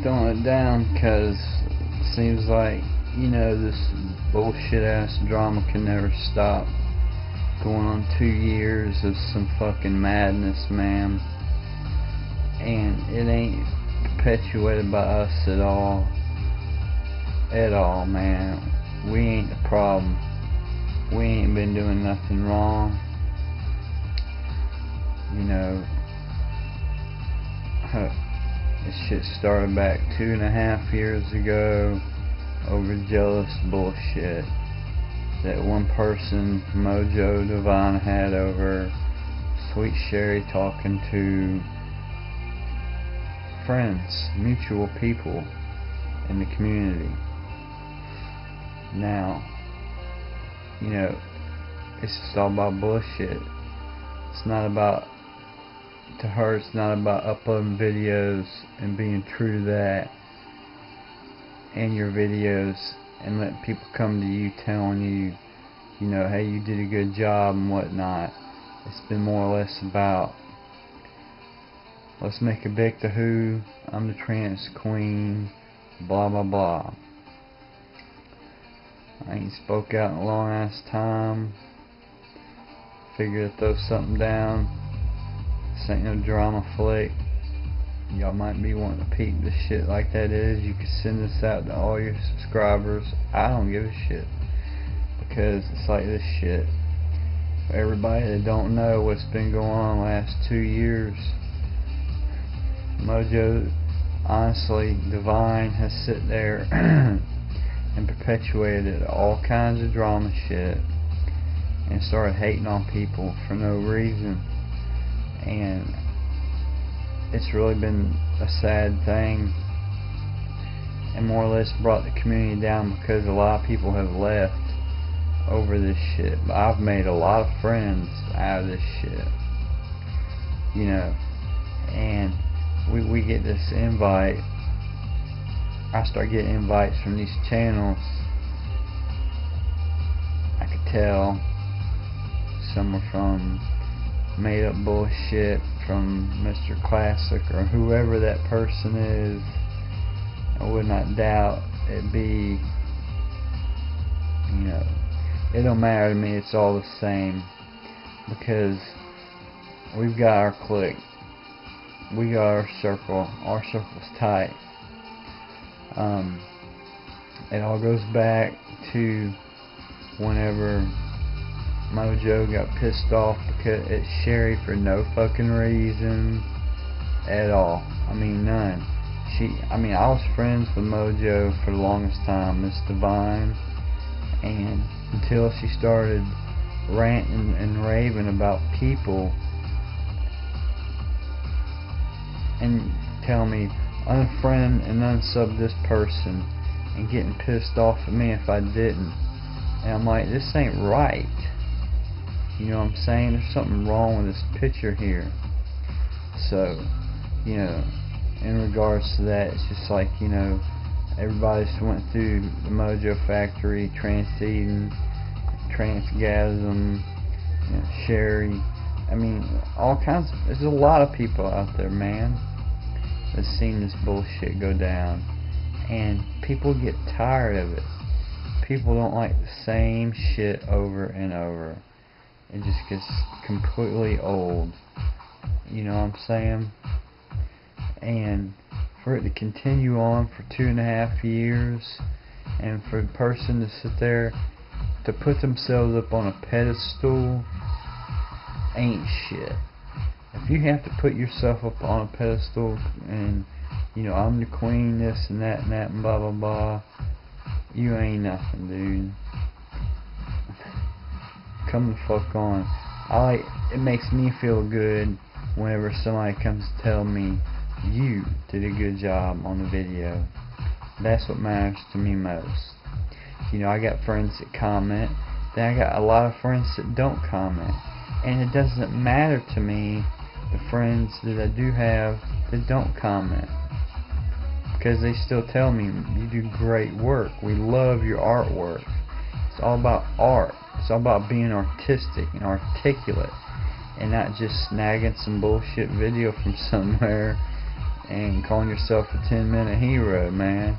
throwing it down because it seems like, this bullshit ass drama can never stop. Going on 2 years of some fucking madness, man. And it ain't perpetuated by us at all. At all, man. We ain't the problem. We ain't been doing nothing wrong. This shit started back 2.5 years ago over jealous bullshit that one person, Mojo Divine, had over Sweet Sherry talking to friends, mutual people in the community. Now, it's just all about bullshit. It's not about, to her, it's not about uploading videos and being true to that and your videos and letting people come to you telling you, hey, you did a good job and whatnot. It's been more or less about, let's make a big to-hoo, I'm the trans queen, blah blah blah. I ain't spoke out in a long ass time. Figured to throw something down. This ain't no drama flick. Y'all might be wanting to peep this shit like that is. You can send this out to all your subscribers. I don't give a shit. Because it's like this shit. For everybody that don't know what's been going on the last 2 years, Mojo, honestly, Divine has sit there and perpetuated all kinds of drama shit and started hating on people for no reason. And it's really been a sad thing and more or less brought the community down because a lot of people have left over this shit. But I've made a lot of friends out of this shit, and we get this invite. I start getting invites from these channels. I could tell some are from Made Up Bullshit, from Mr. Classic, or whoever that person is. I would not doubt it be, it don't matter to me, it's all the same, because we've got our clique, we got our circle's tight. It all goes back to whenever Mojo got pissed off because at Sherry for no fucking reason at all. I mean, none. I was friends with Mojo for the longest time, Miss Divine, and until she started ranting and raving about people and telling me unfriend and unsub this person and getting pissed off at me if I didn't. And I'm like, this ain't right. You know what I'm saying? There's something wrong with this picture here. So, in regards to that, it's just like, everybody just went through the Mojo Factory, trans-eating, transgasm, Sherry. I mean, all kinds of, there's a lot of people out there, man, that's seen this bullshit go down. And people get tired of it. People don't like the same shit over and over. It just gets completely old. You know what I'm saying? And for it to continue on for 2.5 years, and for the person to sit there to put themselves up on a pedestal ain't shit. If you have to put yourself up on a pedestal and, I'm the queen, this and that and blah blah blah, you ain't nothing, dude. Come the fuck on. It makes me feel good whenever somebody comes to tell me you did a good job on the video. That's what matters to me most. I got friends that comment, then I got a lot of friends that don't comment, and it doesn't matter to me the friends that I do have that don't comment, because they still tell me you do great work, we love your artwork. It's all about art. It's all about being artistic and articulate, and not just snagging some bullshit video from somewhere and calling yourself a 10-minute hero, man.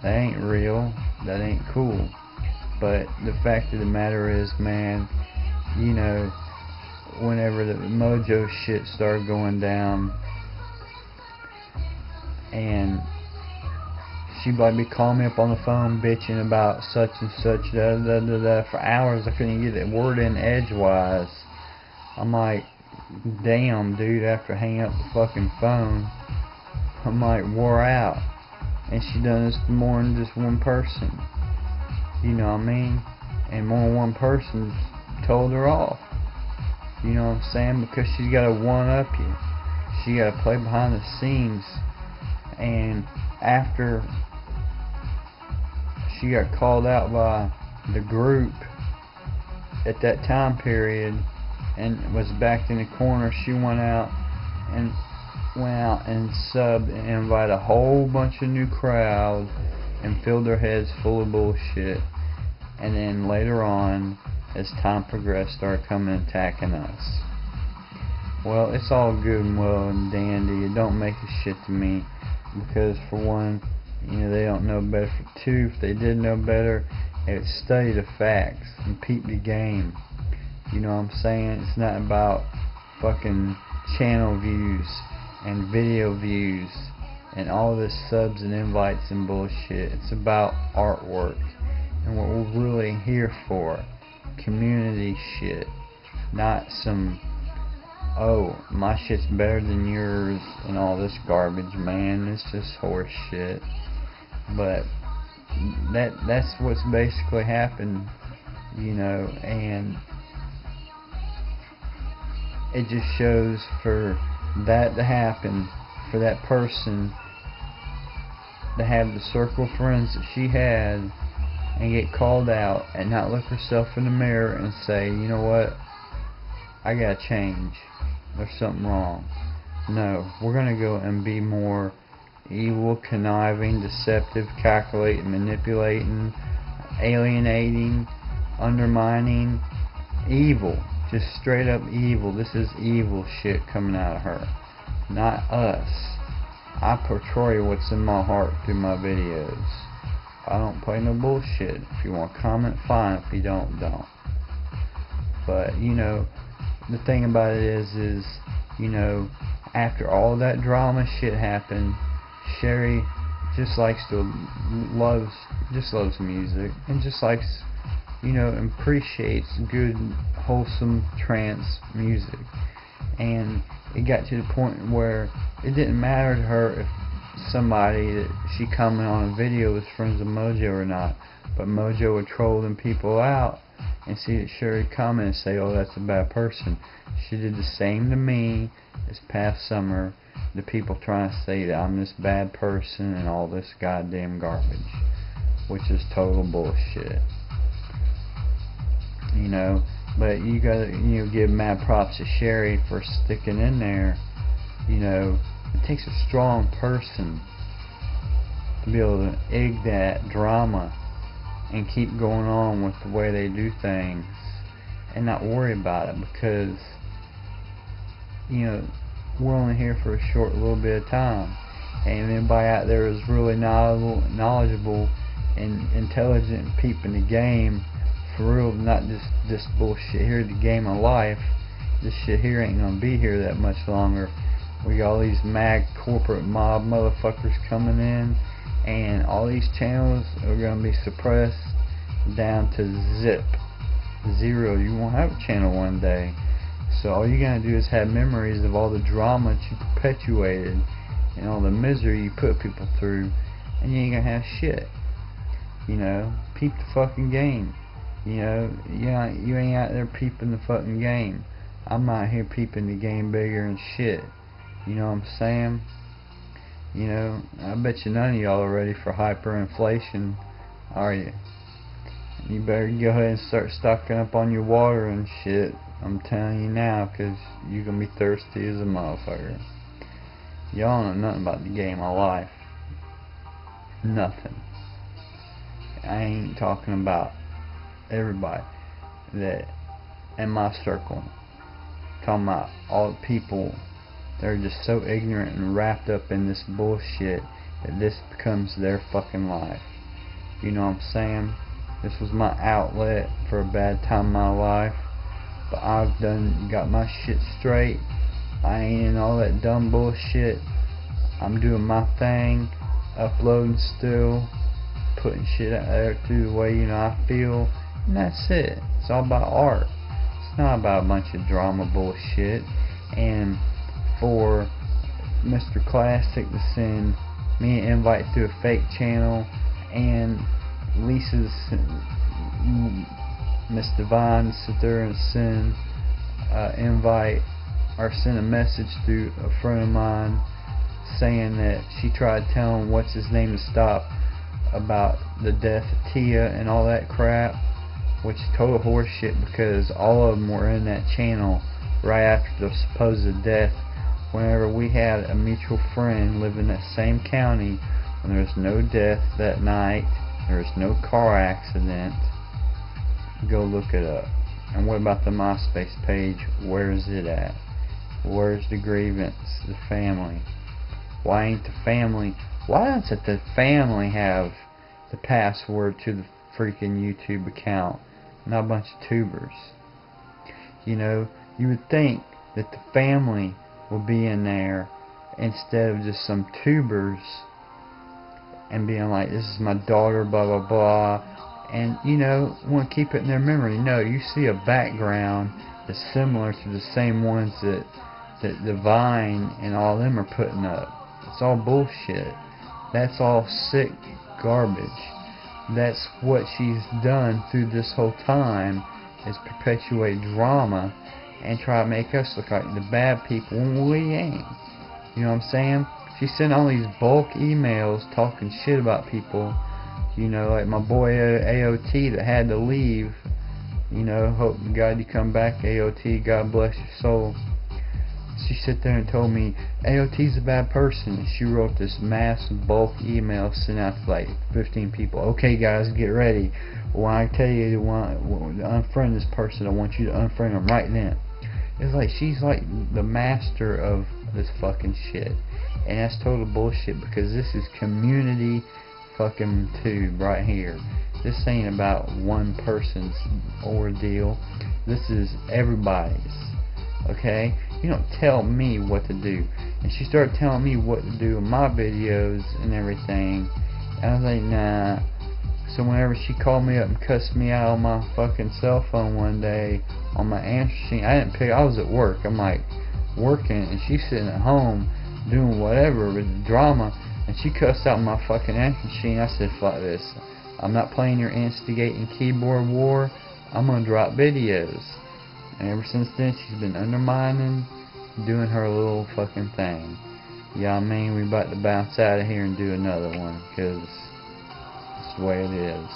That ain't real. That ain't cool. But the fact of the matter is, man, you know, whenever the mojo shit started going down, and she'd like be calling me up on the phone bitching about such and such for hours. I couldn't get that word in edgewise. I'm like, damn, dude, after hanging up the fucking phone, I'm like wore out. And she done this to more than just one person. You know what I mean? And more than one person told her off. You know what I'm saying? Because she's got to one-up you. She got to play behind the scenes. And after she got called out by the group at that time period and was backed in the corner, she went out and subbed and invited a whole bunch of new crowd and filled their heads full of bullshit. And then later on, as time progressed, started coming and attacking us. Well, it's all good and well and dandy. It don't make a shit to me, because for one, you know, they don't know better. For two, if they did know better, they would study the facts and peep the game. You know what I'm saying? It's not about fucking channel views and video views and all this subs and invites and bullshit. It's about artwork and what we're really here for. Community shit. Not some, oh, my shit's better than yours and all this garbage, man. It's just horse shit. But that's what's basically happened, you know, and it just shows for that to happen, for that person to have the circle of friends that she had and get called out and not look herself in the mirror and say, you know what, I gotta change, there's something wrong. No, we're gonna go and be more evil, conniving, deceptive, calculating, manipulating, alienating, undermining, evil. Just straight up evil. This is evil shit coming out of her, not us. I portray what's in my heart through my videos. I don't play no bullshit. If you want to comment, fine. If you don't, don't. But, you know, the thing about it is, you know, after all that drama shit happened, Sherry just loves music and just likes, you know, appreciates good, wholesome trance music. And it got to the point where it didn't matter to her if somebody that she commented on a video was friends with Mojo or not, but Mojo would troll them people out and see that Sherry comment and say, oh, that's a bad person. She did the same to me this past summer, the people trying to say that I'm this bad person and all this goddamn garbage, which is total bullshit. You know, but you gotta, you know, give mad props to Sherry for sticking in there. You know, it takes a strong person to be able to egg that drama and keep going on with the way they do things and not worry about it, because, you know, we're only here for a short little bit of time, and anybody out there is really knowledgeable and intelligent and peeping the game for real, not just this bullshit here, the game of life. This shit here ain't gonna be here that much longer. We got all these mag corporate mob motherfuckers coming in, and all these channels are gonna be suppressed down to zero. You won't have a channel one day. So all you're gonna do is have memories of all the drama that you perpetuated and all the misery you put people through, and you ain't gonna have shit. You know, peep the fucking game. You know, you ain't out there peeping the fucking game. I'm out here peeping the game bigger and shit. You know what I'm saying? You know, I bet you none of y'all are ready for hyperinflation, are you? You better go ahead and start stocking up on your water and shit. I'm telling you now, because you're going to be thirsty as a motherfucker. Y'all know nothing about the game of life. Nothing. I ain't talking about everybody that in my circle. I'm talking about all the people they're just so ignorant and wrapped up in this bullshit that this becomes their fucking life. You know what I'm saying? This was my outlet for a bad time in my life, but I've got my shit straight. I ain't in all that dumb bullshit. I'm doing my thing, uploading still, putting shit out there through the way I feel, and that's it. It's all about art. It's not about a bunch of drama bullshit. And for Mr. Classic to send me an invite through a fake channel, and Lisa's Miss Divine to sit there and send invite or send a message through a friend of mine saying that she tried telling what's his name to stop about the death of Tia and all that crap, which is total horseshit, because all of them were in that channel right after the supposed death, whenever we had a mutual friend live in that same county when there was no death that night, there was no car accident. Go look it up. And what about the MySpace page? Where is it at? Where's the grievance? The family? Why ain't the family? Why doesn't the family have the password to the freaking YouTube account? Not a bunch of tubers. You know, you would think that the family would be in there instead of just some tubers and being like, this is my daughter, blah blah blah, and want to keep it in their memory. No, you see a background that's similar to the same ones that Divine and all them are putting up. It's all bullshit. That's all sick garbage. That's what she's done through this whole time, is perpetuate drama and try to make us look like the bad people when we ain't. You know what I'm saying? She sent all these bulk emails talking shit about people. Like my boy AOT that had to leave. Hope to God you come back, AOT. God bless your soul. She sat there and told me AOT's a bad person, and she wrote this massive bulk email sent out to like 15 people. Okay guys, get ready. When I tell you to unfriend this person, I want you to unfriend them right then. It's like she's like the master of this fucking shit, and that's total bullshit, because this is community fucking tube right here. This ain't about one person's ordeal. This is everybody's. Okay? You don't tell me what to do. And she started telling me what to do in my videos and everything. And I was like, nah. So whenever she called me up and cussed me out on my fucking cell phone one day on my answer machine, I didn't pick. I was at work. I'm like working, and she's sitting at home doing whatever with the drama, and she cussed out my fucking answer machine. I said, fuck this. I'm not playing your instigating keyboard war. I'm gonna drop videos. And ever since then, she's been undermining, doing her little fucking thing. Yeah, I mean, we about to bounce out of here and do another one, because it's the way it is.